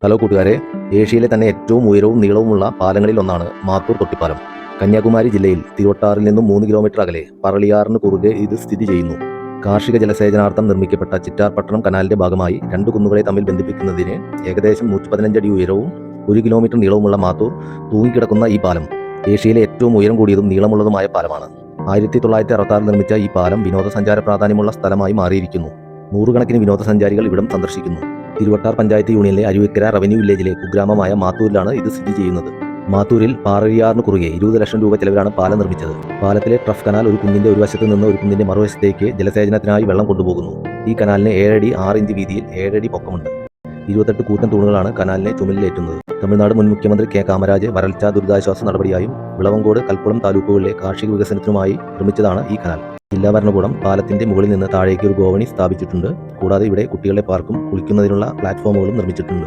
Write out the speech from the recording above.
Hello കൂട്ടുകാരെ, ഏഷ്യയിലെ തന്നെ ഏറ്റവും ഉയരവും നീളവുമുള്ള പാലങ്ങളിൽ ഒന്നാണ് മാത്തൂർ തൊട്ടിപ്പാലം. കന്യാകുമാരി ജില്ലയിൽ തിരുവട്ടാറിൽ നിന്നും 3 കിലോമീറ്റർ അകലെ പറളിയാറിന് കുറുകെ ഇത് സ്ഥിതി ചെയ്യുന്നു. കാർഷിക ജലസേചനാർത്ഥം നിർമ്മിക്കപ്പെട്ട ചിറ്റാർപട്ടണം കനാലിന്റെ ഭാഗമായി 2 കുന്നുകളെ തമ്മിൽ ബന്ധിപ്പിക്കുന്നതിന് ഏകദേശം 115 അടി ഉയരവും 1 കിലോമീറ്റർ നീളവുമുള്ള മാത്തൂർ തൂങ്ങിക്കിടക്കുന്ന ഈ പാലം ഏഷ്യയിലെ ഏറ്റവും ഉയരം കൂടിയതും നീളമുള്ളതുമായ പാലമാണ്. 1966 നിർമ്മിച്ച ഈ പാലം വിനോദസഞ്ചാര പ്രാധാന്യമുള്ള സ്ഥലമായി മാറിയിരിക്കുന്നു. നൂറുകണക്കിന് വിനോദസഞ്ചാരികൾ ഇവിടം സന്ദർശിക്കുന്നു. തിരുവട്ടാർ പഞ്ചായത്ത് യൂണിയനിലെ അരുവിക്കര റവന്യൂ വില്ലേജിലെ കുഗ്രാമമായ മാത്തൂരിലാണ് ഇത് സ്ഥിതി ചെയ്യുന്നത്. മാത്തൂരിൽ പാറഴിയാറിന് കുറുകെ 20 ലക്ഷം രൂപ ചെലവിലാണ് പാലം നിർമ്മിച്ചത്. പാലത്തിലെ ട്രഫ് കനാൽ ഒരു കുന്നിന്റെ ഒരു വശത്ത് നിന്ന് ഒരു കുന്നിന്റെ മറുവശത്തേക്ക് ജലസേചനത്തിനായി വെള്ളം കൊണ്ടുപോകുന്നു. ഈ കനാലിന് 7 അടി 6 ഇഞ്ച് വീതിയിൽ 7 അടി പൊക്കമുണ്ട്. 28 കൂറ്റൻ തൂണുകളാണ് കനാലിനെ ചുമലിലേറ്റുന്നത്. തമിഴ്നാട് മുൻ മുഖ്യമന്ത്രി കെ കാമരാജ് വരൾച്ചാ ദുരിതാശ്വാസ നടപടിയായും വിളവങ്കോട്, കൽപ്പുളം താലൂക്കുകളിലെ കാർഷിക വികസനത്തിനുമായി നിർമ്മിച്ചതാണ് ഈ കനാൽ. ജില്ലാ ഭരണകൂടം പാലത്തിന്റെ മുകളിൽ നിന്ന് താഴേക്ക് ഒരു ഗോവണി സ്ഥാപിച്ചിട്ടുണ്ട്. കൂടാതെ ഇവിടെ കുട്ടികളുടെ പാർക്കും കുളിക്കുന്നതിനുള്ള പ്ലാറ്റ്ഫോമുകളും നിർമ്മിച്ചിട്ടുണ്ട്.